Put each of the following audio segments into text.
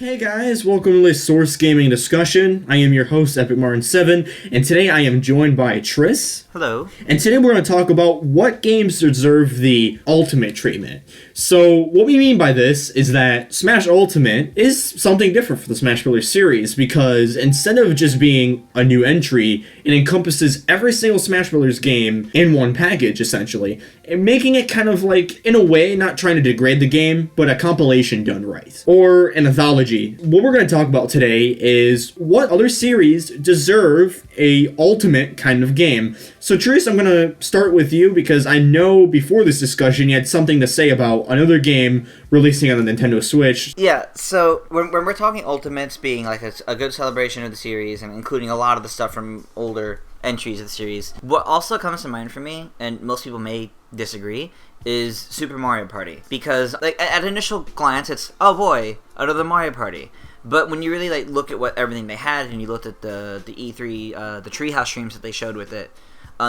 Hey guys, welcome to this Source Gaming discussion. I am your host, Epic Martin7, and today I am joined by Triss. Hello. And today we're going to talk about what games deserve the Ultimate treatment. So, what we mean by this is that Smash Ultimate is something different for the Smash Bros. Series, because instead of just being a new entry, it encompasses every single Smash Bros. Game in one package, essentially, and making it kind of like, in a way, not trying to degrade the game, but a compilation done right. Or an anthology. What we're going to talk about today is what other series deserve a ultimate kind of game. So Trish, I'm going to start with you because I know before this discussion you had something to say about another game releasing on the Nintendo Switch. Yeah, so when we're talking Ultimates being like a good celebration of the series and including a lot of the stuff from older entries of the series, what also comes to mind for me, and most people may disagree, is Super Mario Party. Because like at initial glance it's, oh boy, another Mario Party. But when you really like look at what everything they had and you looked at the E3 the Treehouse streams that they showed with it,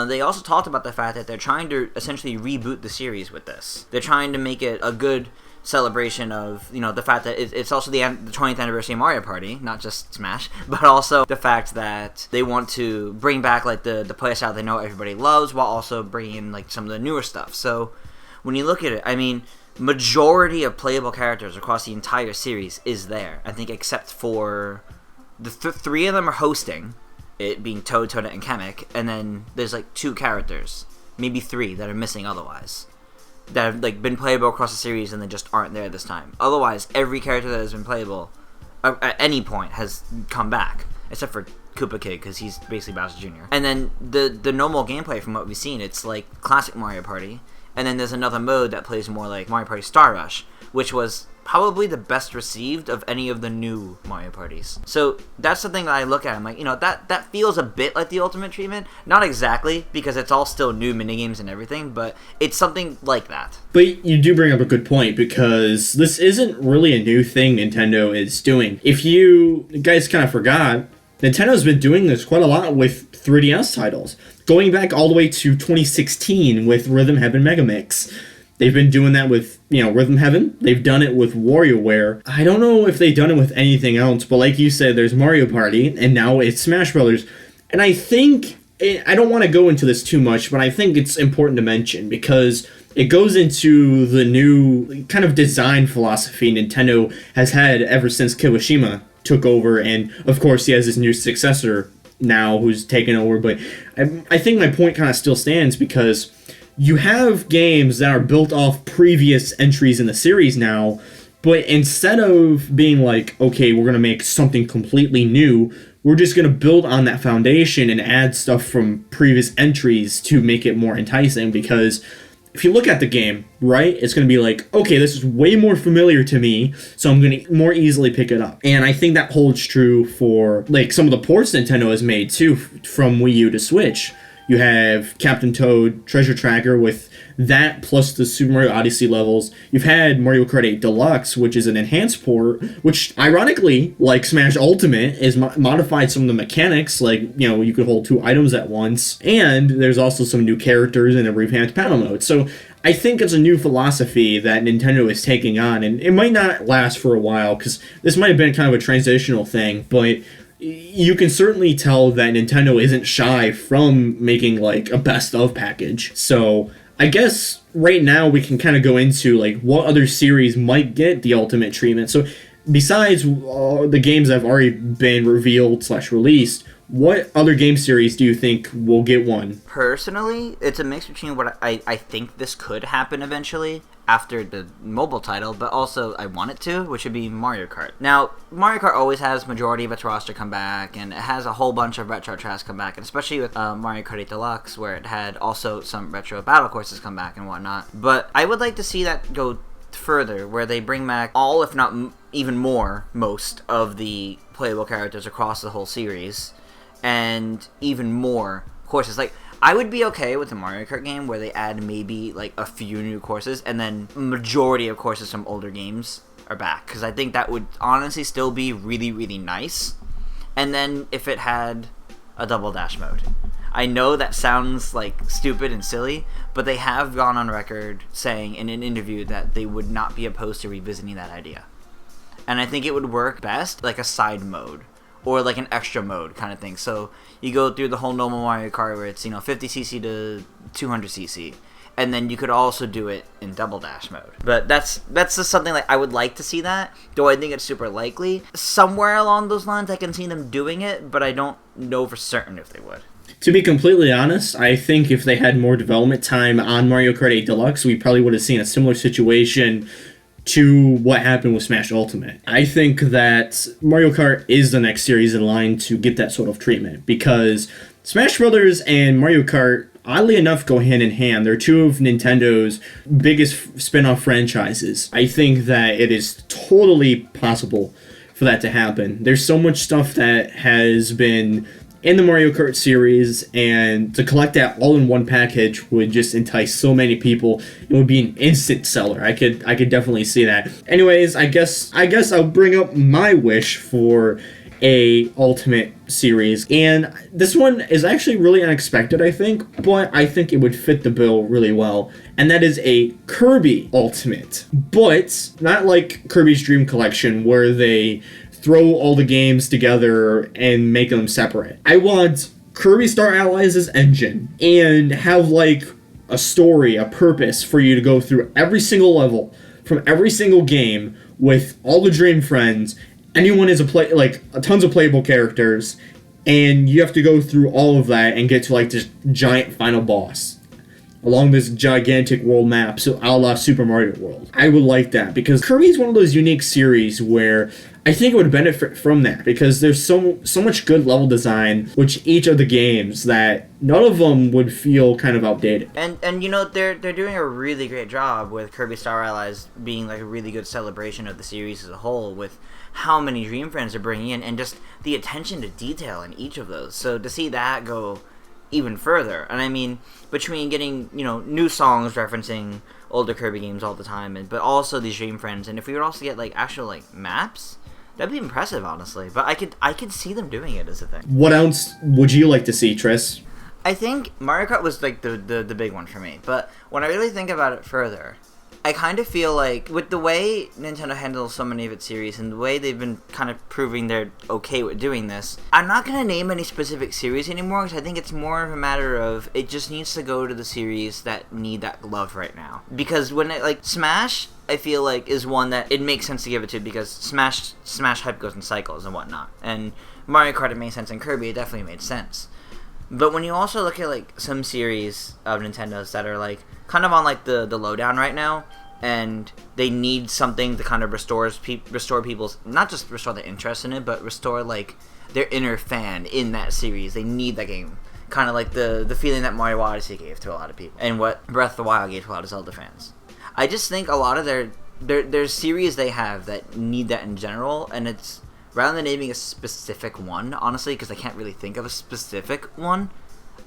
they also talked about the fact that they're trying to essentially reboot the series with this. They're trying to make it a good celebration of, you know, the fact that it's also the 20th anniversary of Mario Party, not just Smash, but also the fact that they want to bring back like the playstyle they know everybody loves while also bringing in like some of the newer stuff. So when you look at it, I mean, majority of playable characters across the entire series is there. I think except for the three of them are hosting, it being Toad, Toadette, and Kamek, and then there's like two characters, maybe three, that are missing otherwise, that have like been playable across the series and they just aren't there this time. Otherwise, every character that has been playable at any point has come back, except for Koopa Kid, because he's basically Bowser Jr. And then the normal gameplay from what we've seen, it's like classic Mario Party, and then there's another mode that plays more like Mario Party Star Rush, which was probably the best received of any of the new Mario Parties. So that's the thing that I look at. I'm like, you know, that feels a bit like the Ultimate treatment. Not exactly, because it's all still new minigames and everything, but it's something like that. But you do bring up a good point, because this isn't really a new thing Nintendo is doing. If you guys kind of forgot, Nintendo's been doing this quite a lot with 3DS titles, going back all the way to 2016 with Rhythm Heaven Megamix. They've been doing that with, you know, Rhythm Heaven. They've done it with WarioWare. I don't know if they've done it with anything else, but like you said, there's Mario Party, and now it's Smash Brothers. And I think, I don't want to go into this too much, but I think it's important to mention, because it goes into the new kind of design philosophy Nintendo has had ever since Kiwashima took over, and of course he has his new successor now who's taken over. But I think my point kind of still stands, because you have games that are built off previous entries in the series now, but instead of being like, okay, we're going to make something completely new, we're just going to build on that foundation and add stuff from previous entries to make it more enticing. Because if you look at the game, right, it's going to be like, okay, this is way more familiar to me, so I'm going to more easily pick it up. And I think that holds true for like some of the ports Nintendo has made too, from Wii U to Switch. You have Captain Toad Treasure Tracker with that, plus the Super Mario Odyssey levels. You've had Mario Kart 8 Deluxe, which is an enhanced port, which ironically, like Smash Ultimate, is modified some of the mechanics, like, you know, you could hold two items at once, and there's also some new characters and a revamped battle mode. So I think it's a new philosophy that Nintendo is taking on, and it might not last for a while, because this might have been kind of a transitional thing, but you can certainly tell that Nintendo isn't shy from making like a best of package. So I guess right now we can kind of go into like what other series might get the Ultimate treatment. So besides the games that have already been revealed / released, what other game series do you think will get one? Personally, it's a mix between what I think this could happen eventually after the mobile title, but also I want it to, which would be Mario Kart. Now, Mario Kart always has majority of its roster come back, and it has a whole bunch of retro tracks come back, and especially with Mario Kart 8 Deluxe, where it had also some retro battle courses come back and whatnot. But I would like to see that go further, where they bring back all, if not even more, most of the playable characters across the whole series, and even more courses. Like, I would be okay with a Mario Kart game where they add maybe like a few new courses and then majority of courses from older games are back, because I think that would honestly still be really, really nice. And then if it had a double dash mode. I know that sounds like stupid and silly, but they have gone on record saying in an interview that they would not be opposed to revisiting that idea. and I think it would work best like a side mode or like an extra mode kind of thing. So you go through the whole normal Mario Kart where it's 50cc to 200cc, and then you could also do it in Double Dash mode. But that's just something like I would like to see that. Do I think it's super likely? Somewhere along those lines, I can see them doing it, but I don't know for certain if they would. To be completely honest, I think if they had more development time on Mario Kart 8 Deluxe, we probably would have seen a similar situation to what happened with Smash Ultimate. I think that Mario Kart is the next series in line to get that sort of treatment, because Smash Brothers and Mario Kart, oddly enough, go hand in hand. They're two of Nintendo's biggest spin-off franchises. I think that it is totally possible for that to happen. There's so much stuff that has been in the Mario Kart series, and to collect that all in one package would just entice so many people. It would be an instant seller. I could definitely see that. Anyways, I guess I'll bring up my wish for a Ultimate series, and this one is actually really unexpected, I think, but I think it would fit the bill really well, and that is a Kirby Ultimate, but not like Kirby's Dream Collection where they throw all the games together and make them separate. I want Kirby Star Allies' engine and have like a story, a purpose for you to go through every single level from every single game with all the Dream Friends. Anyone is tons of playable characters, and you have to go through all of that and get to like this giant final boss along this gigantic world map, so a la Super Mario World. I would like that, because Kirby is one of those unique series where I think it would benefit from that, because there's so much good level design with each of the games that none of them would feel kind of outdated. And they're doing a really great job with Kirby Star Allies being like a really good celebration of the series as a whole, with how many Dream Friends are bringing in and just the attention to detail in each of those. So to see that go even further, and I mean, between getting new songs referencing older Kirby games all the time, but also these Dream Friends, and if we would also get like actual like maps, that'd be impressive, honestly. But I could see them doing it as a thing. What else would you like to see, Tris? I think Mario Kart was like the big one for me, but when I really think about it further, I kind of feel like with the way Nintendo handles so many of its series and the way they've been kind of proving they're okay with doing this, I'm not going to name any specific series anymore, because I think it's more of a matter of it just needs to go to the series that need that love right now. Because when it, like, Smash, I feel like, is one that it makes sense to give it to, because Smash hype goes in cycles and whatnot. And Mario Kart, it made sense, and Kirby, it definitely made sense. But when you also look at like some series of Nintendo's that are like kind of on like the lowdown right now, and they need something to kind of restore people's, not just restore the interest in it, but restore like their inner fan in that series. They need that game, kind of like the feeling that Mario Odyssey gave to a lot of people, and what Breath of the Wild gave to a lot of Zelda fans. I just think a lot of their series they have that need that in general, and it's, rather than naming a specific one, honestly, because I can't really think of a specific one,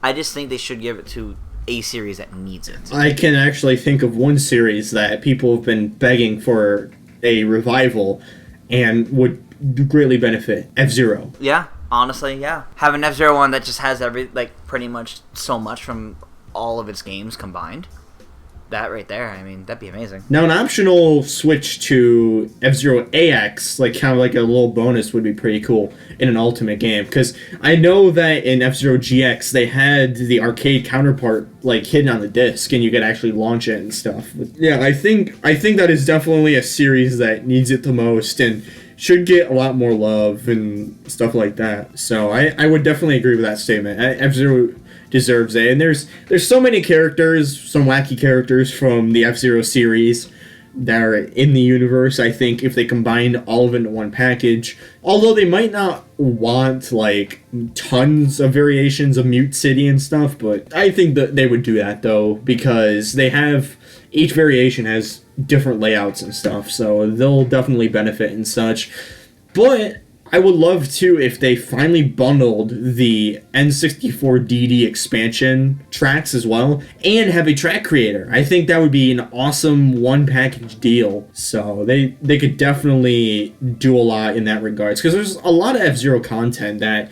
I just think they should give it to a series that needs it. I can actually think of one series that people have been begging for a revival and would greatly benefit. F-Zero. Yeah, honestly, yeah. Have an F-Zero one that just has pretty much so much from all of its games combined. That right there, I mean, that'd be amazing. Now, an optional switch to F-Zero AX, like kind of like a little bonus, would be pretty cool in an Ultimate game. Because I know that in F-Zero GX, they had the arcade counterpart like hidden on the disc, and you could actually launch it and stuff. Yeah, I think that is definitely a series that needs it the most and should get a lot more love and stuff like that. So I would definitely agree with that statement. F-Zero deserves it, and there's so many characters, some wacky characters from the F-Zero series that are in the universe. I think if they combined all of it into one package, although they might not want like tons of variations of Mute City and stuff, but I think that they would do that though, because they have, each variation has different layouts and stuff, so they'll definitely benefit and such. But I would love to if they finally bundled the N64DD expansion tracks as well and have a track creator. I think that would be an awesome one package deal. So they could definitely do a lot in that regards, because there's a lot of F-Zero content that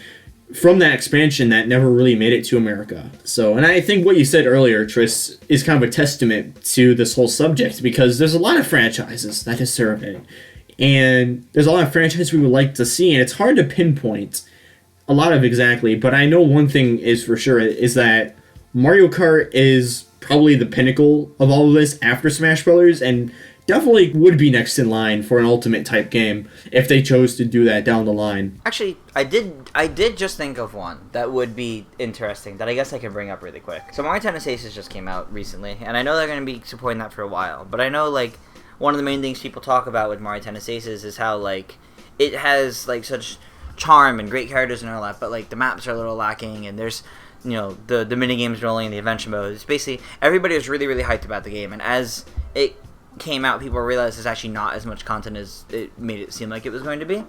from that expansion that never really made it to America. So, and I think what you said earlier, Tris, is kind of a testament to this whole subject, because there's a lot of franchises that deserve it. And there's a lot of franchises we would like to see, and it's hard to pinpoint a lot of exactly, but I know one thing is for sure is that Mario Kart is probably the pinnacle of all of this after Smash Brothers, and definitely would be next in line for an Ultimate type game if they chose to do that down the line. Actually, I did just think of one that would be interesting that I guess I could bring up really quick. So Mario Tennis Aces just came out recently, and I know they're going to be supporting that for a while, but I know, like, one of the main things people talk about with Mario Tennis Aces is how, like, it has, like, such charm and great characters and all that, but, like, the maps are a little lacking, and there's, you know, the minigames rolling, the adventure mode. It's basically, everybody was really, really hyped about the game, and as it came out, people realized there's actually not as much content as it made it seem like it was going to be. And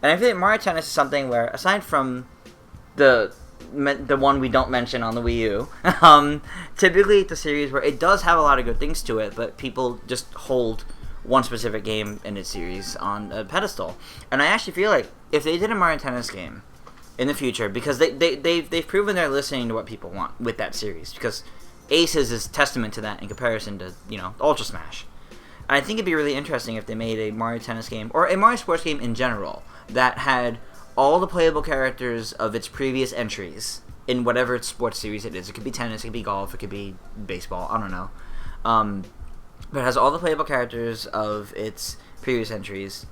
I feel like Mario Tennis is something where, aside from the one we don't mention on the Wii U, typically it's a series where it does have a lot of good things to it, but people just hold one specific game in its series on a pedestal. And I actually feel like if they did a Mario Tennis game in the future, because they've proven they're listening to what people want with that series, because Aces is testament to that in comparison to, you know, Ultra Smash. And I think it'd be really interesting if they made a Mario Tennis game, or a Mario Sports game in general, that had all the playable characters of its previous entries in whatever sports series it is. It could be tennis, it could be golf, it could be baseball, I don't know. But it has all the playable characters of its previous entries,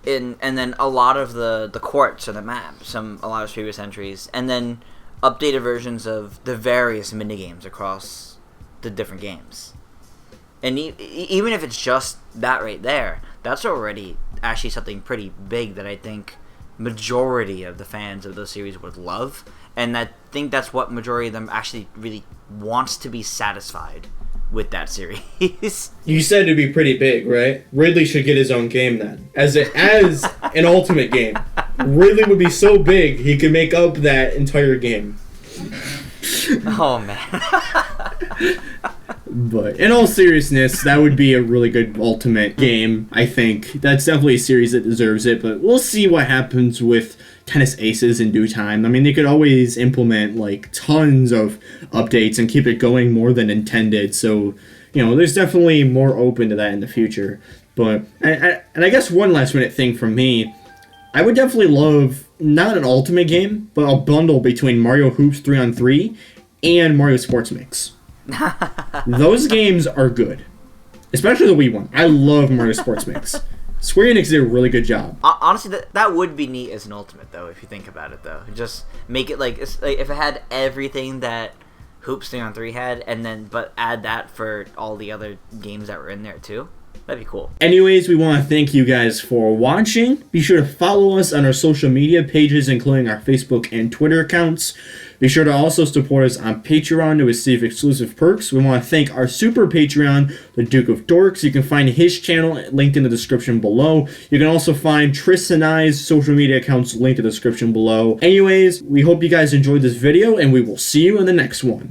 and then a lot of the courts or the maps, a lot of its previous entries, and then updated versions of the various minigames across the different games. And even if it's just that right there, that's already actually something pretty big that I think majority of the fans of those series would love, and I think that's what majority of them actually really wants to be satisfied with that series. You said it'd be pretty big, right? Ridley should get his own game then. As an Ultimate game. Ridley would be so big he could make up that entire game. Oh, man. But in all seriousness, that would be a really good Ultimate game, I think. That's definitely a series that deserves it, but we'll see what happens with Tennis Aces in due time. I mean, they could always implement, like, tons of updates and keep it going more than intended, so, you know, there's definitely more open to that in the future. But, and I guess one last minute thing from me, I would definitely love, not an Ultimate game, but a bundle between Mario Hoops 3-on-3 and Mario Sports Mix. Those games are good. Especially the Wii one. I love Mario Sports Mix. Square Enix did a really good job. Honestly, that would be neat as an Ultimate, though, if you think about it, though. Just make it like if it had everything that Hoops 3-on-3 had, but add that for all the other games that were in there, too. That'd be cool. Anyways, we want to thank you guys for watching. Be sure to follow us on our social media pages, including our Facebook and Twitter accounts. Be sure to also support us on Patreon to receive exclusive perks. We want to thank our super Patreon, the Duke of Dorks. You can find his channel linked in the description below. You can also find Tris and I's social media accounts linked in the description below. Anyways, we hope you guys enjoyed this video, and we will see you in the next one.